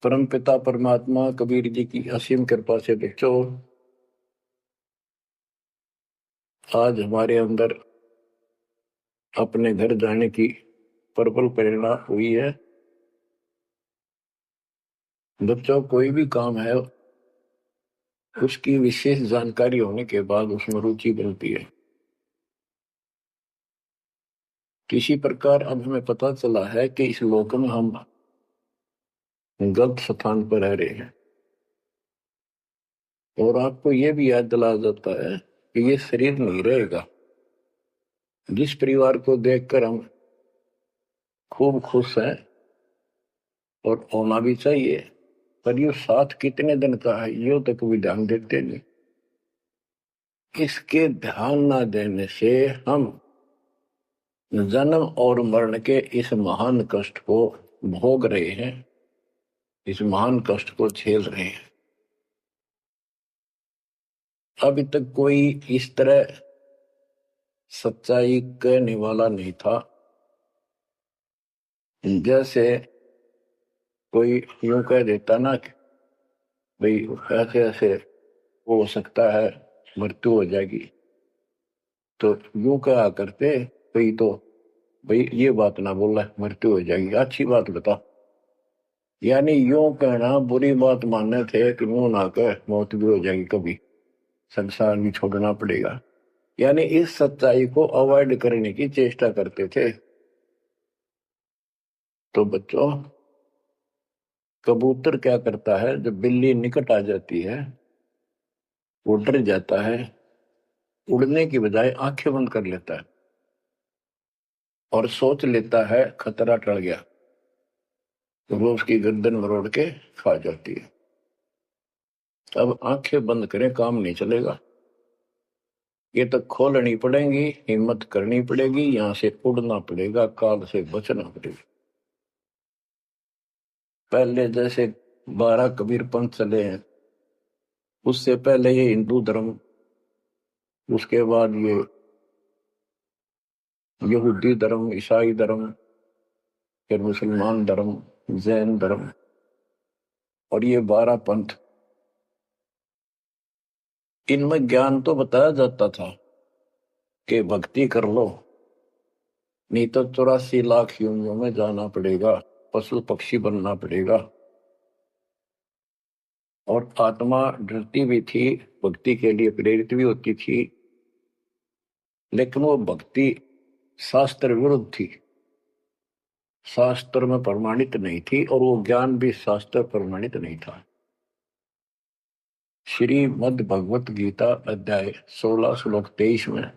परम पिता परमात्मा कबीर जी की असीम कृपा से बच्चों आज हमारे अंदर अपने घर जाने की प्रबल प्रेरणा हुई है। बच्चों कोई भी काम है उसकी विशेष जानकारी होने के बाद उसमें रुचि बनती है। किसी प्रकार अब हमें पता चला है कि इस लोक में हम गलत स्थान पर रह रहे हैं और आपको यह भी याद दिलाया जाता है कि ये शरीर नहीं रहेगा। जिस परिवार को देखकर हम खूब खुश हैं और होना भी चाहिए, पर ये साथ कितने दिन का है यो तक भी ध्यान देते नहीं। इसके ध्यान ना देने से हम जन्म और मरण के इस महान कष्ट को भोग रहे हैं, इस महान कष्ट को झेल रहे हैं। अभी तक कोई इस तरह सच्चाई कहने वाला नहीं था। जैसे कोई यूं कह देता ना कि भाई ऐसे ऐसे हो सकता है, मृत्यु हो जाएगी, तो यूं कहा करते भाई तो भाई ये बात ना बोला मृत्यु हो जाएगी, अच्छी बात बता। यानी यूं कहना बुरी बात मानने थे कि मुंह ना कह मौत भी हो जाएगी, कभी संसार भी छोड़ना पड़ेगा। यानी इस सच्चाई को अवॉइड करने की चेष्टा करते थे। तो बच्चों कबूतर क्या करता है, जब बिल्ली निकट आ जाती है वो डर जाता है, उड़ने की बजाय आंखें बंद कर लेता है और सोच लेता है खतरा टल गया, तो वो उसकी गर्दन मरोड़ के खा जाती है। अब आंखें बंद करें काम नहीं चलेगा, ये तो खोलनी पड़ेगी, हिम्मत करनी पड़ेगी, यहां से उड़ना पड़ेगा, काल से बचना पड़ेगा। पहले जैसे 12 कबीर पंथ चले हैं, उससे पहले ये हिंदू धर्म, उसके बाद ये यहूदी धर्म, ईसाई धर्म, फिर मुसलमान धर्म, जैन धर्म, और ये 12 पंथ, इनमें ज्ञान तो बताया जाता था कि भक्ति कर लो, नहीं तो 84 लाख योनियों में जाना पड़ेगा, पशु पक्षी बनना पड़ेगा। और आत्मा डरती भी थी, भक्ति के लिए प्रेरित भी होती थी, लेकिन वो भक्ति शास्त्र विरुद्ध थी, शास्त्र में प्रमाणित नहीं थी, और वो ज्ञान भी शास्त्र प्रमाणित नहीं था। श्रीमद् भगवत गीता अध्याय 16 श्लोक 23 में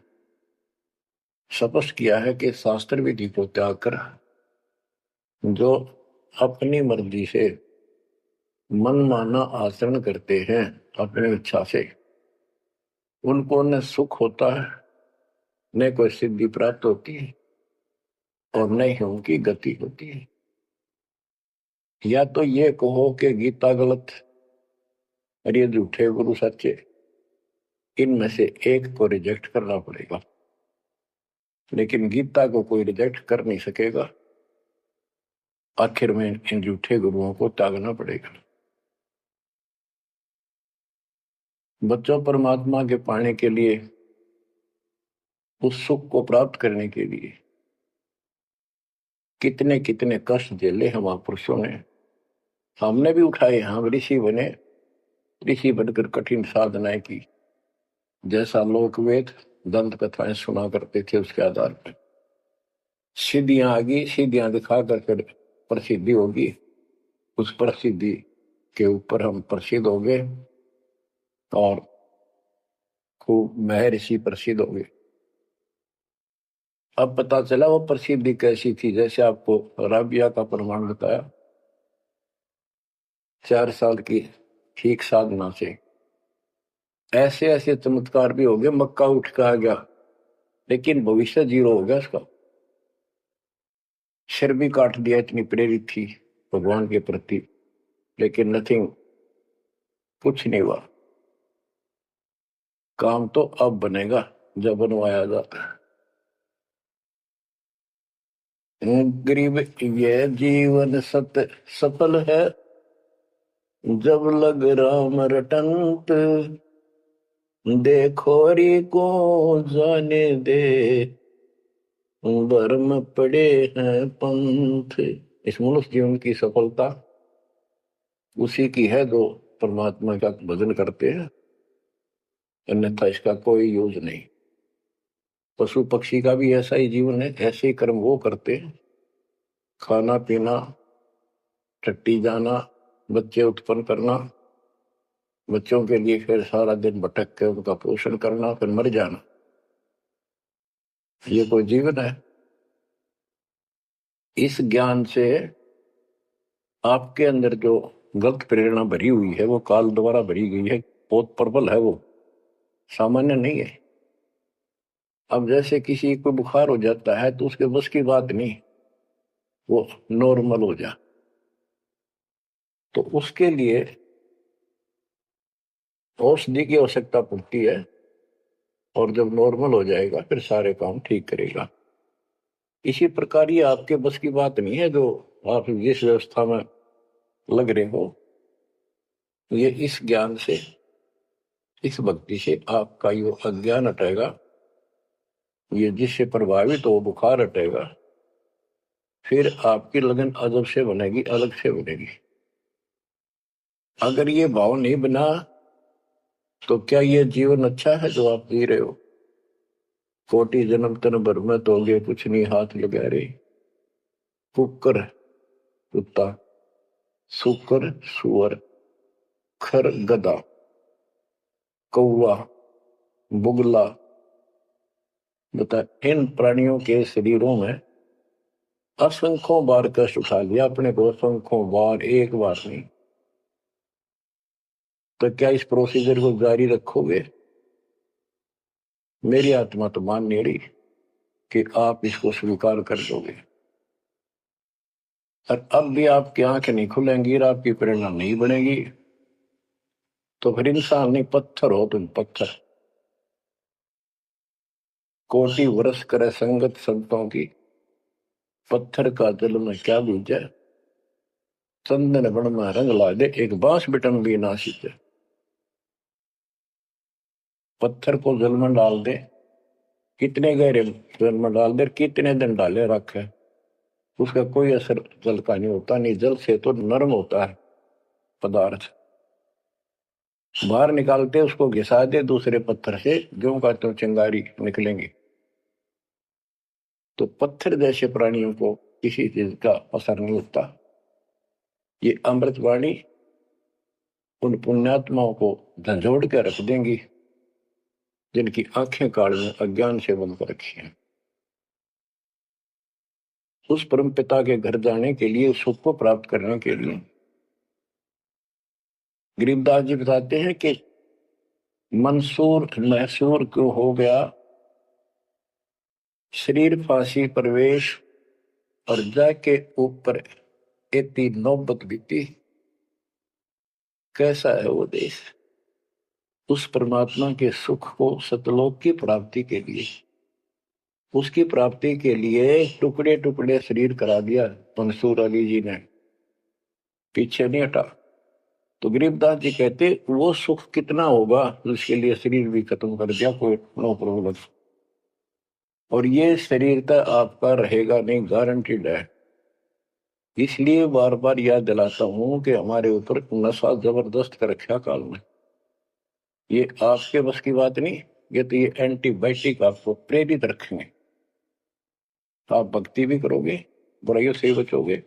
स्पष्ट किया है कि शास्त्र विधि को त्याग कर जो अपनी मर्जी से मनमाना आचरण करते हैं अपनी इच्छा से, उनको न सुख होता है, न कोई सिद्धि प्राप्त होती है, और न ही उनकी गति होती है। या तो ये कहो कि गीता गलत और ये झूठे गुरु सच्चे, इनमें से एक को रिजेक्ट करना पड़ेगा। लेकिन गीता को कोई रिजेक्ट कर नहीं सकेगा, आखिर में इन झूठे गुरुओं को त्यागना पड़ेगा। बच्चों परमात्मा के पाने के लिए, उस सुख को प्राप्त करने के लिए कितने कितने कष्ट झेले हैं महापुरुषों ने, हमने भी उठाए। हम ऋषि बने, ऋषि बनकर कठिन साधनाएं की, जैसा लोक वेद दंत कथाएं सुना करते थे उसके आधार पर सिद्धियां आ गई, सिद्धियां दिखा कर प्रसिद्धि होगी, उस प्रसिद्धि के ऊपर हम प्रसिद्ध हो गए और खूब महर्षि प्रसिद्ध हो गए। अब पता चला वो प्रसिद्धि कैसी थी, जैसे आपको राबिया का प्रमाण बताया, 4 साल की ठीक साधना से ऐसे ऐसे चमत्कार भी हो गए, मक्का उठ के आ गया, लेकिन भविष्य जीरो हो गया उसका, सिर भी काट दिया, इतनी प्रेरित थी भगवान के प्रति, लेकिन नथिंग, कुछ नहीं हुआ। काम तो अब बनेगा जब बनवाया जाता है। गरीब ये जीवन सत सफल है, जब लग राम रटंत, देखो री को जाने दे, भरम पड़े हैं पंथ। इस मनुष्य जीवन की सफलता उसी की है जो परमात्मा का भजन करते हैं, अन्यथा इसका कोई यूज नहीं। पशु पक्षी का भी ऐसा ही जीवन है, ऐसे ही कर्म वो करते हैं, खाना पीना, टट्टी जाना, बच्चे उत्पन्न करना, बच्चों के लिए फिर सारा दिन भटक के उनका पोषण करना, फिर मर जाना। ये कोई जीवन है? इस ज्ञान से आपके अंदर जो गलत प्रेरणा भरी हुई है वो काल द्वारा भरी गई है, बहुत प्रबल है, वो सामान्य नहीं है। अब जैसे किसी को बुखार हो जाता है तो उसके बस की बात नहीं वो नॉर्मल हो जा, तो उसके लिए औषधि की आवश्यकता पड़ती है, और जब नॉर्मल हो जाएगा फिर सारे काम ठीक करेगा। इसी प्रकार ये आपके बस की बात नहीं है जो आप जिस व्यवस्था में लग रहे हो। ये इस ज्ञान से, इस भक्ति से आपका ये अज्ञान हटेगा, ये जिससे प्रभावित हो बुखार हटेगा, फिर आपकी लगन अजब से बनेगी, अलग से बनेगी। अगर ये भाव नहीं बना तो क्या ये जीवन अच्छा है जो आप जी रहे हो? कोटि जन्म तन भर में तोगे कुछ नहीं हाथ लगा रे, कुकर कुत्ता, सुकर सुअर, खर गधा, कौवा, बुगला, बता इन प्राणियों के शरीरों में असंख्यों बार कष्ट उठा लिया अपने को, असंख्यों बार, एक बार नहीं। तो क्या इस प्रोसीजर को जारी रखोगे? मेरी आत्मा तो मान नहीं रही कि आप इसको स्वीकार कर दोगे। और अब भी आपकी आंखें नहीं खुलेंगी और आपकी प्रेरणा नहीं बनेगी, तो फिर इंसान नहीं, पत्थर हो तुम, पत्थर। कोटि वर्ष करे संगत संतों की, पत्थर का जल में क्या बीजे, चंदन बन में रंग ला दे, एक बांस बिटन भी ना सींचे। पत्थर को जल में डाल दे, कितने गहरे जल में डाल दे, कितने दिन डाले रखे, उसका कोई असर जल का नहीं होता। नहीं, जल से तो नरम होता है पदार्थ, बाहर निकालते उसको घिसा दे दूसरे पत्थर से, ज्यों का त्यों चिंगारी निकलेंगी। तो पत्थर जैसे प्राणियों को किसी चीज का असर नहीं होता। ये अमृतवाणी उन पुण्यात्माओं को झंझोड़ के रख देंगी जिनकी आंखें काल में अज्ञान से बंद कर रखी हैं। उस परम पिता के घर जाने के लिए, सुख को प्राप्त करने के लिए, गरीबदास जी बताते हैं कि मंसूर मैसूर क्यों हो गया, शरीर फांसी प्रवेश, और जाके ऊपर एती नौबत बीती। कैसा है वो देश? उस परमात्मा के सुख को, सतलोक की प्राप्ति के लिए, उसकी प्राप्ति के लिए टुकड़े टुकड़े शरीर करा दिया मंसूर अली जी ने, पीछे नहीं हटा। तो गरीबदास जी कहते वो सुख कितना होगा जिसके लिए शरीर भी खत्म कर दिया, कोई नो प्रॉब्लम। और ये शरीर तो आपका रहेगा नहीं, गारंटीड है। इसलिए बार बार याद दिलाता हूं कि हमारे ऊपर नशा जबरदस्त कर रखा काल में। ये आपके बस की बात नहीं, ये तो ये एंटीबायोटिक आपको प्रेरित रखेंगे। आप भक्ति भी करोगे, बुराइयों से बचोगे,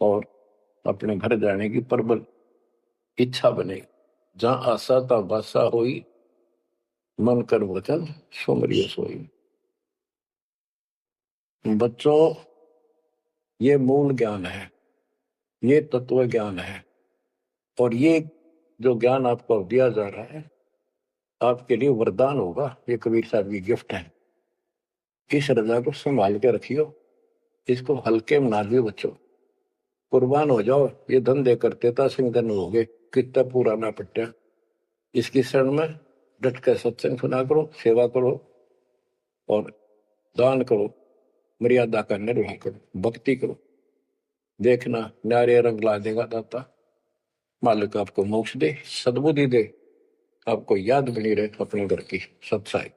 और अपने घर जाने की प्रबल इच्छा बनेगी। जहां आशा ता बासा होई, मन कर वचन सुमरिय सोई। बच्चों, ये मूल ज्ञान है, ये तत्व ज्ञान है, और ये जो ज्ञान आपको दिया जा रहा है आपके लिए वरदान होगा। ये कबीर साहब की गिफ्ट है। इस रजा को संभाल के रखियो, इसको हल्के में ना दियो बच्चों। कुर्बान हो जाओ, ये धंधे करते था सिंह धन हो गए, कितना पुराना पट्टा। इसकी शरण में डट कर सत्संग सुना करो, सेवा करो, और दान करो, मर्यादा का निर्वाह करो, भक्ति करो। देखना न्यारे रंग ला देगा दाता। मालिक आपको मोक्ष दे, सद्बुद्धि दे, आपको याद बनी रहे अपने घर की सत्साई।